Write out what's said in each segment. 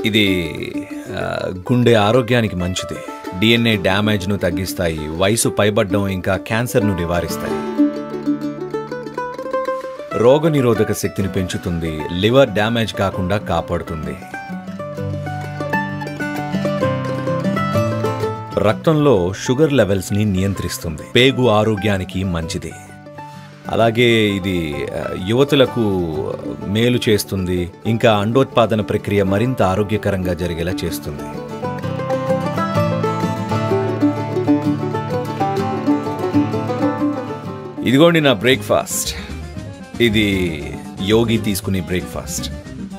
ఇది గుండె ఆరోగ్యానికి మంచిది. DNA డ్యామేజ్ను తగ్గిస్తాయి, వయసు పైబడ్డం ఇంకా క్యాన్సర్ను నివారిస్తాయి, రోగనిరోధక శక్తిని పెంచుతుంది, లివర్ డ్యామేజ్ కాకుండా కాపాడుతుంది, రక్తంలో షుగర్ లెవెల్స్ని నియంత్రిస్తుంది, పేగు ఆరోగ్యానికి మంచిది. అలాగే ఇది యువతులకు మేలు చేస్తుంది, ఇంకా అండోత్పాదన ప్రక్రియ మరింత ఆరోగ్యకరంగా జరిగేలా చేస్తుంది. ఇదిగోండి నా బ్రేక్ఫాస్ట్. ఇది యోగి తీసుకునే బ్రేక్ఫాస్ట్.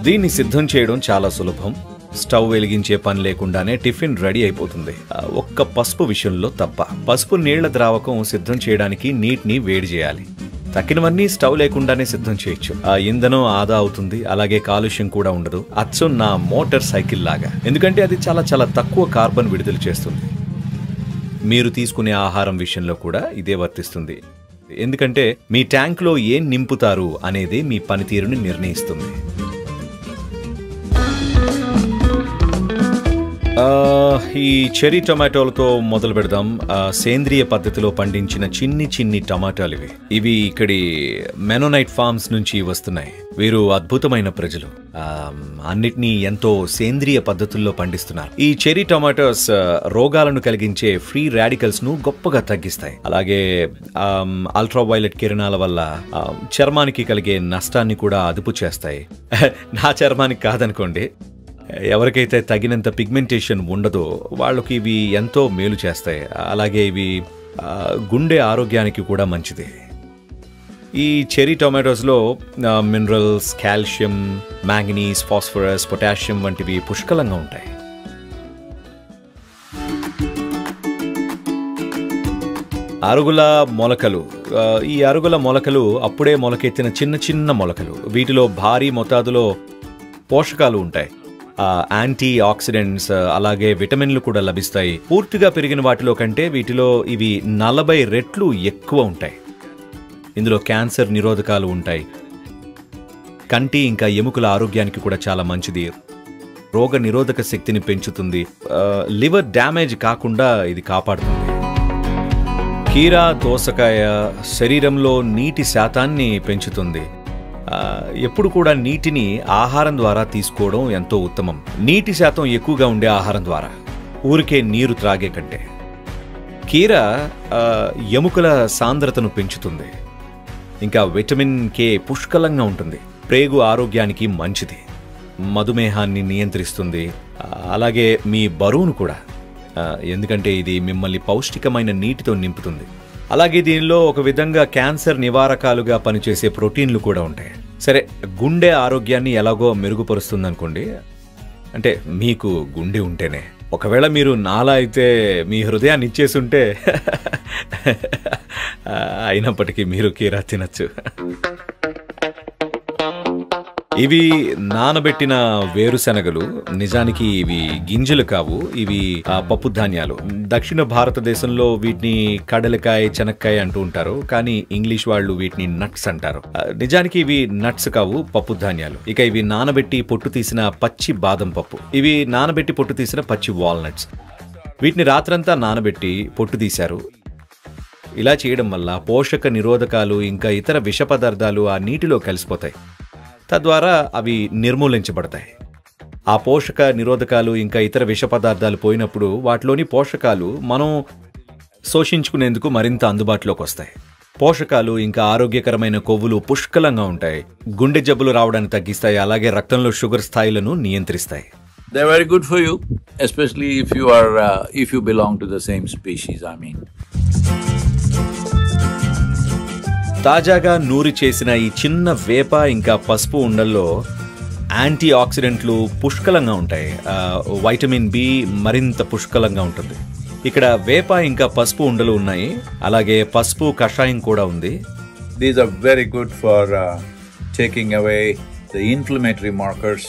దీన్ని సిద్ధం చేయడం చాలా సులభం. స్టవ్ వెలిగించే పని లేకుండానే టిఫిన్ రెడీ అయిపోతుంది. ఒక్క పసుపు విషయంలో తప్ప. పసుపు నీళ్ల ద్రావకం సిద్ధం చేయడానికి నీటిని వేడి చేయాలి. తక్కినవన్నీ స్టవ్ లేకుండానే సిద్ధం చేయొచ్చు. ఇంధనం ఆదా అవుతుంది, అలాగే కాలుష్యం కూడా ఉండదు. అచ్చం నా మోటార్ సైకిల్ లాగా. ఎందుకంటే అది చాలా చాలా తక్కువ కార్బన్ విడుదల చేస్తుంది. మీరు తీసుకునే ఆహారం విషయంలో కూడా ఇదే వర్తిస్తుంది. ఎందుకంటే మీ ట్యాంక్లో ఏం నింపుతారు అనేది మీ పనితీరుని నిర్ణయిస్తుంది. ఈ చెరీ టొమాటోలతో మొదలు పెడదాం. సేంద్రియ పద్ధతిలో పండించిన చిన్ని చిన్ని టమాటాలు ఇవి ఇక్కడి మెనోనైట్ ఫార్మ్స్ నుంచి వస్తున్నాయి. వీరు అద్భుతమైన ప్రజలు. అన్నిటినీ ఎంతో సేంద్రియ పద్ధతుల్లో పండిస్తున్నారు. ఈ చెరీ టొమాటోస్ రోగాలను కలిగించే ఫ్రీ రాడికల్స్ ను గొప్పగా తగ్గిస్తాయి. అలాగే అల్ట్రావైలెట్ కిరణాల వల్ల చర్మానికి కలిగే నష్టాన్ని కూడా అదుపు చేస్తాయి. నా చర్మానికి కాదనుకోండి, ఎవరికైతే తగినంత పిగ్మెంటేషన్ ఉండదో వాళ్ళకి ఇవి ఎంతో మేలు చేస్తాయి. అలాగే ఇవి గుండె ఆరోగ్యానికి కూడా మంచిది. ఈ చెరీ టొమాటోస్లో minerals, calcium, manganese, phosphorus, potassium వంటివి పుష్కలంగా ఉంటాయి. అరుగుల మొలకలు. ఈ అరుగుల మొలకలు అప్పుడే మొలకెత్తిన చిన్న చిన్న మొలకలు. వీటిలో భారీ మొత్తాదులో పోషకాలు ఉంటాయి. యాంటీ ఆక్సిడెంట్స్ అలాగే విటమిన్లు కూడా లభిస్తాయి. పూర్తిగా పెరిగిన వాటిలో కంటే వీటిలో ఇవి 40 రెట్లు ఎక్కువ ఉంటాయి. ఇందులో క్యాన్సర్ నిరోధకాలు ఉంటాయి. కంటి ఇంకా ఎముకల ఆరోగ్యానికి కూడా చాలా మంచిది. రోగ నిరోధక శక్తిని పెంచుతుంది. లివర్ డ్యామేజ్ కాకుండా ఇది కాపాడుతుంది. కీరా, దోసకాయ శరీరంలో నీటి శాతాన్ని పెంచుతుంది. ఎప్పుడు కూడా నీటిని ఆహారం ద్వారా తీసుకోవడం ఎంతో ఉత్తమం. నీటి శాతం ఎక్కువగా ఉండే ఆహారం ద్వారా, ఊరికే నీరు త్రాగే కంటే. కీర ఎముకల సాంద్రతను పెంచుతుంది. ఇంకా విటమిన్ K పుష్కలంగా ఉంటుంది. ప్రేగు ఆరోగ్యానికి మంచిది. మధుమేహాన్ని నియంత్రిస్తుంది. అలాగే మీ బరువును కూడా, ఎందుకంటే ఇది మిమ్మల్ని పౌష్టికమైన నీటితో నింపుతుంది. అలాగే దీనిలో ఒక విధంగా క్యాన్సర్ నివారకాలుగా పనిచేసే ప్రోటీన్లు కూడా ఉంటాయి. సరే, గుండె ఆరోగ్యాన్ని ఎలాగో మెరుగుపరుస్తుంది అనుకోండి. అంటే మీకు గుండె ఉంటేనే. ఒకవేళ మీరు నాలా అయితే మీ హృదయాన్ని ఇచ్చేసి ఉంటే అయినప్పటికీ మీరు కీరా తినచ్చు. ఇవి నానబెట్టిన వేరుశనగలు. నిజానికి ఇవి గింజలు కావు, ఇవి పప్పు ధాన్యాలు. దక్షిణ భారతదేశంలో వీటిని కడలకాయ, చెనక్కాయ అంటూ ఉంటారు, కానీ ఇంగ్లీష్ వాళ్ళు వీటిని నట్స్ అంటారు. నిజానికి ఇవి నట్స్ కావు, పప్పు ధాన్యాలు. ఇక ఇవి నానబెట్టి పొట్టు తీసిన పచ్చి బాదం పప్పు. ఇవి నానబెట్టి పొట్టు తీసిన పచ్చి వాల్నట్స్. వీటిని రాత్రంతా నానబెట్టి పొట్టు తీశారు. ఇలా చేయడం వల్ల పోషక నిరోధకాలు ఇంకా ఇతర విష పదార్థాలు ఆ నీటిలో కలిసిపోతాయి. తద్వారా అవి నిర్మూలించబడతాయి. ఆ పోషక నిరోధకాలు ఇంకా ఇతర విష పదార్థాలు పోయినప్పుడు వాటిలోని పోషకాలు మనం శోషించుకునేందుకు మరింత అందుబాటులోకి వస్తాయి. పోషకాలు ఇంకా ఆరోగ్యకరమైన కొవ్వులు పుష్కలంగా ఉంటాయి. గుండె జబ్బులు రావడాన్ని తగ్గిస్తాయి. అలాగే రక్తంలో షుగర్ స్థాయిలను నియంత్రిస్తాయి. They're very good for you, especially if you belong to the same species, I mean. తాజాగా నూరి చేసిన ఈ చిన్న వేప ఇంకా పసుపు ఉండల్లో యాంటీ ఆక్సిడెంట్లు పుష్కలంగా ఉంటాయి. వైటమిన్ B మరింత పుష్కలంగా ఉంటుంది. ఇక్కడ వేప ఇంకా పసుపు ఉండలు ఉన్నాయి. అలాగే పసుపు కషాయం కూడా ఉంది. These are very good for taking away the inflammatory markers.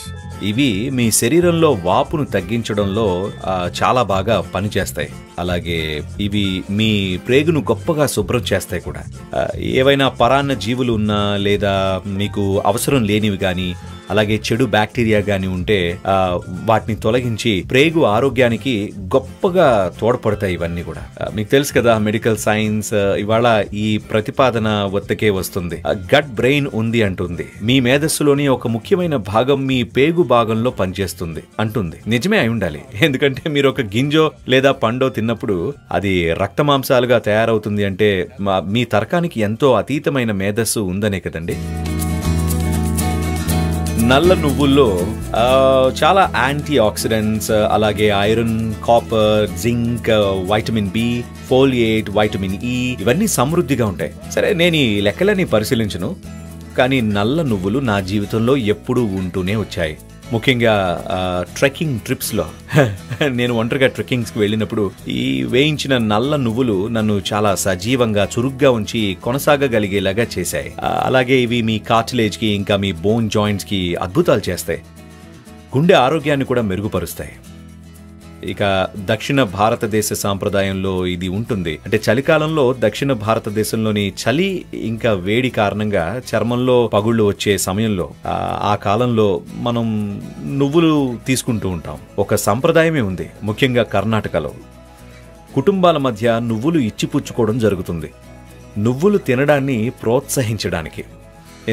ఇవి మీ శరీరంలో వాపును తగ్గించడంలో చాలా బాగా పనిచేస్తాయి. అలాగే ఇవి మీ ప్రేగును గొప్పగా శుభ్రం చేస్తాయి కూడా. ఏవైనా పరాన్న జీవులు ఉన్నా లేదా మీకు అవసరం లేనివి కానీ అలాగే చెడు బ్యాక్టీరియా గాని ఉంటే వాటిని తొలగించి ప్రేగు ఆరోగ్యానికి గొప్పగా తోడ్పడతాయి ఇవన్నీ కూడా. మీకు తెలుసు కదా, మెడికల్ సైన్స్ ఇవాళ ఈ ప్రతిపాదన వద్దకే వస్తుంది. గట్ బ్రెయిన్ ఉంది అంటుంది, మీ మేధస్సులోని ఒక ముఖ్యమైన భాగం మీ పేగు భాగంలో పనిచేస్తుంది అంటుంది. నిజమే అయి ఉండాలి, ఎందుకంటే మీరు ఒక గింజో లేదా పండో తిన్నప్పుడు అది రక్త మాంసాలుగా తయారవుతుంది అంటే మీ తర్కానికి ఎంతో అతీతమైన మేధస్సు ఉందనే కదండి. నల్ల నువ్వుల్లో చాలా యాంటీ ఆక్సిడెంట్స్, అలాగే iron, copper, zinc, vitamin B, folate, vitamin E ఇవన్నీ సమృద్ధిగా ఉంటాయి. సరే, నేను ఈ లెక్కలని పరిశీలించను, కానీ నల్ల నువ్వులు నా జీవితంలో ఎప్పుడూ ఉంటూనే వచ్చాయి. ముఖ్యంగా ట్రెక్కింగ్ ట్రిప్స్లో నేను ఒంటరిగా ట్రెక్కింగ్స్కి వెళ్ళినప్పుడు ఈ వేయించిన నల్ల నువ్వులు నన్ను చాలా సజీవంగా, చురుగ్గా ఉంచి కొనసాగగలిగేలాగా చేశాయి. అలాగే ఇవి మీ కార్టిలేజ్కి ఇంకా మీ బోన్ జాయింట్స్కి అద్భుతాలు చేస్తాయి. గుండె ఆరోగ్యాన్ని కూడా మెరుగుపరుస్తాయి. ఇక దక్షిణ భారతదేశ సాంప్రదాయంలో ఇది ఉంటుంది. అంటే చలికాలంలో దక్షిణ భారతదేశంలోని చలి ఇంకా వేడి కారణంగా చర్మంలో పగుళ్ళు వచ్చే సమయంలో ఆ కాలంలో మనం నువ్వులు తీసుకుంటూ ఉంటాం. ఒక సంప్రదాయమే ఉంది, ముఖ్యంగా కర్ణాటకలో. కుటుంబాల మధ్య నువ్వులు ఇచ్చిపుచ్చుకోవడం జరుగుతుంది, నువ్వులు తినడాన్ని ప్రోత్సహించడానికి.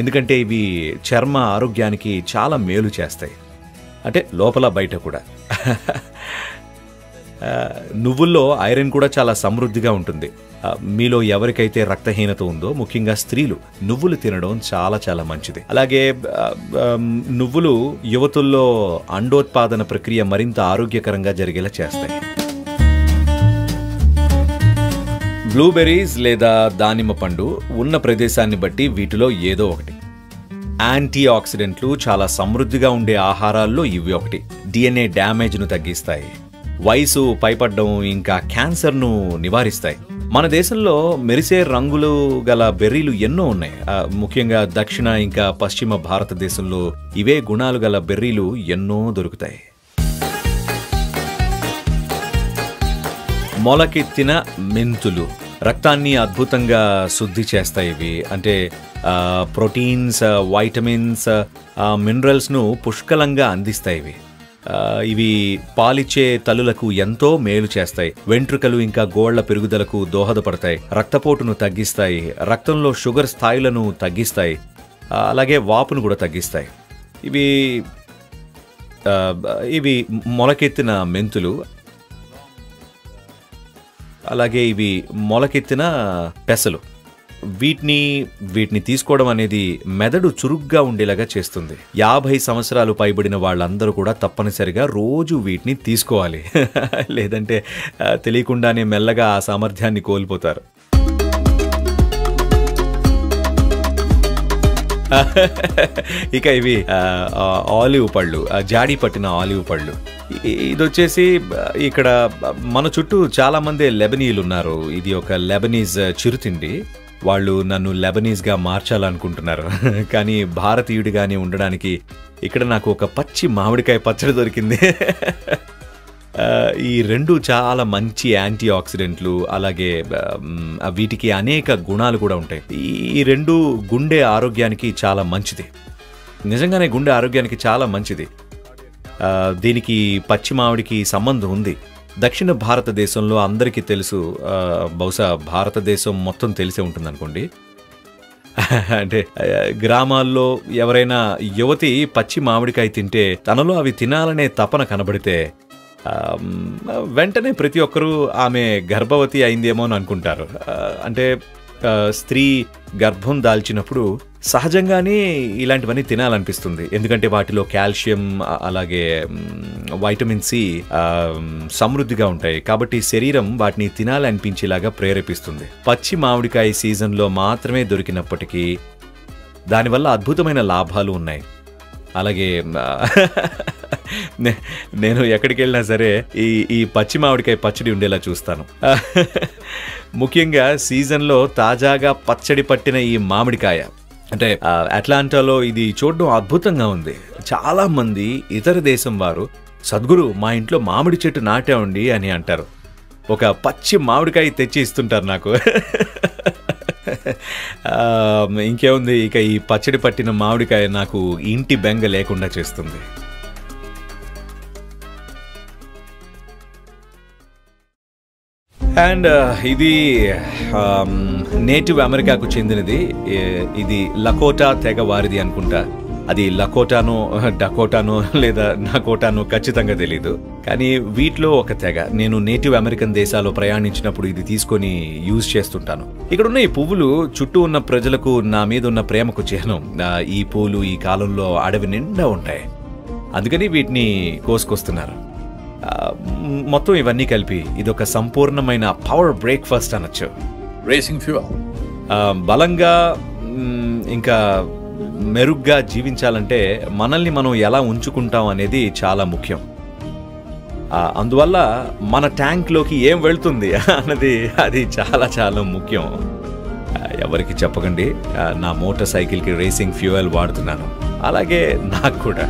ఎందుకంటే ఇవి చర్మ ఆరోగ్యానికి చాలా మేలు చేస్తాయి, అంటే లోపల బయట కూడా. నువ్వుల్లో ఐరన్ కూడా చాలా సమృద్ధిగా ఉంటుంది. మీలో ఎవరికైతే రక్తహీనత ఉందో, ముఖ్యంగా స్త్రీలు, నువ్వులు తినడం చాలా చాలా మంచిది. అలాగే నువ్వులు యువతుల్లో అండోత్పాదన ప్రక్రియ మరింత ఆరోగ్యకరంగా జరిగేలా చేస్తాయి. బ్లూబెర్రీస్ లేదా దానిమ్మ పండు ఉన్న ప్రదేశాన్ని బట్టి వీటిలో ఏదో ఒకటి. యాంటీ ఆక్సిడెంట్లు చాలా సమృద్ధిగా ఉండే ఆహారాల్లో ఇవి ఒకటి. DNA డ్యామేజ్ను తగ్గిస్తాయి, వయసు పైపడ్డం ఇంకా క్యాన్సర్ను నివారిస్తాయి. మన దేశంలో మెరిసే రంగులు గల బెర్రీలు ఎన్నో ఉన్నాయి. ముఖ్యంగా దక్షిణ ఇంకా పశ్చిమ భారతదేశంలో ఇవే గుణాలు గల బెర్రీలు ఎన్నో దొరుకుతాయి. మొలకెత్తిన మెంతులు రక్తాన్ని అద్భుతంగా శుద్ధి చేస్తాయి. ఇవి అంటే ప్రోటీన్స్, వైటమిన్స్, మినరల్స్ను పుష్కలంగా అందిస్తాయి. ఇవి పాలిచ్చే తల్లులకు ఎంతో మేలు చేస్తాయి, వెంట్రుకలు ఇంకా గోళ్ల పెరుగుదలకు దోహదపడతాయి, రక్తపోటును తగ్గిస్తాయి, రక్తంలో షుగర్ స్థాయిలను తగ్గిస్తాయి, అలాగే వాపును కూడా తగ్గిస్తాయి. ఇవి మొలకెత్తిన మెంతులు. అలాగే ఇవి మొలకెత్తిన పెసలు. వీటిని తీసుకోవడం అనేది మెదడు చురుగ్గా ఉండేలాగా చేస్తుంది. 50 సంవత్సరాలు పైబడిన వాళ్ళందరూ కూడా తప్పనిసరిగా రోజు వీటిని తీసుకోవాలి, లేదంటే తెలియకుండానే మెల్లగా ఆ సామర్థ్యాన్ని కోల్పోతారు. ఇక ఇవి ఆలివ్ పళ్ళు, జాడీ పట్టిన ఆలివ్ పళ్ళు. ఇది వచ్చేసి ఇక్కడ మన చుట్టూ చాలా మంది లెబనీయులు ఉన్నారు. ఇది ఒక లెబనీస్ చిరుతిండి. వాళ్ళు నన్ను లెబనీస్గా మార్చాలనుకుంటున్నారు, కానీ భారతీయుడిగానే ఉండడానికి ఇక్కడ నాకు ఒక పచ్చి మామిడికాయ పచ్చడి దొరికింది. ఈ రెండు చాలా మంచి యాంటీ ఆక్సిడెంట్లు, అలాగే వీటికి అనేక గుణాలు కూడా ఉంటాయి. ఈ రెండు గుండె ఆరోగ్యానికి చాలా మంచిది, నిజంగానే గుండె ఆరోగ్యానికి చాలా మంచిది. దీనికి పచ్చి మామిడికి సంబంధం ఉంది. దక్షిణ భారతదేశంలో అందరికీ తెలుసు, బహుశా భారతదేశం మొత్తం తెలిసే ఉంటుంది అనుకోండి. అంటే గ్రామాల్లో ఎవరైనా యువతి పచ్చి మామిడికాయ తింటే తనలో అవి తినాలనే తపన కనబడితే వెంటనే ప్రతి ఒక్కరూ ఆమె గర్భవతి అయిందేమో అని అనుకుంటారు. అంటే స్త్రీ గర్భం దాల్చినప్పుడు సహజంగానే ఇలాంటివన్నీ తినాలనిపిస్తుంది, ఎందుకంటే వాటిలో కాల్షియం అలాగే వైటమిన్ సి సమృద్ధిగా ఉంటాయి. కాబట్టి శరీరం వాటిని తినాలనిపించేలాగా ప్రేరేపిస్తుంది. పచ్చి మామిడికాయ సీజన్లో మాత్రమే దొరికినప్పటికీ దానివల్ల అద్భుతమైన లాభాలు ఉన్నాయి. అలాగే నేను ఎక్కడికి వెళ్ళినా సరే ఈ పచ్చి మామిడికాయ పచ్చడి ఉండేలా చూస్తాను. ముఖ్యంగా సీజన్లో తాజాగా పచ్చడి పట్టిన ఈ మామిడికాయ, అంటే అట్లాంటాలో ఇది చూడడం అద్భుతంగా ఉంది. చాలా మంది ఇతర దేశం వారు, సద్గురు మా ఇంట్లో మామిడి చెట్టు నాటామండి అని అంటారు. ఒక పచ్చి మామిడికాయ తెచ్చి ఇస్తుంటారు నాకు. ఇంకేముంది, ఇక ఈ పచ్చడి పట్టిన మామిడికాయ నాకు ఇంటి బెంగ లేకుండా చేస్తుంది. అండ్ ఇది నేటివ్ అమెరికాకు చెందినది. ఇది లకోటా తెగ వారిది అనుకుంటా. అది లకోటానో డకోటానో లేదా నకోటానో ఖచ్చితంగా తెలీదు. కానీ వీటిలో ఒక తెగ. నేను నేటివ్ అమెరికన్ దేశాల్లో ప్రయాణించినప్పుడు ఇది తీసుకొని యూజ్ చేస్తుంటాను. ఇక్కడున్న ఈ పువ్వులు చుట్టూ ఉన్న ప్రజలకు నా మీద ఉన్న ప్రేమకు చిహ్నం. ఈ పూలు ఈ కాలంలో అడవి నిండా ఉంటాయి, అందుకని వీటిని కోసుకొస్తున్నారు. మొత్తం ఇవన్నీ కలిపి ఇదొక సంపూర్ణమైన పవర్ బ్రేక్ఫాస్ట్ అనొచ్చు. Racing fuel. బలంగా ఇంకా మెరుగ్గా జీవించాలంటే మనల్ని మనం ఎలా ఉంచుకుంటాం అనేది చాలా ముఖ్యం. అందువల్ల మన ట్యాంక్లోకి ఏం వెళ్తుంది అన్నది అది చాలా చాలా ముఖ్యం. ఎవరికి చెప్పకండి, నా మోటార్ సైకిల్కి రేసింగ్ ఫ్యూయల్ వాడుతున్నాను, అలాగే నాకు కూడా.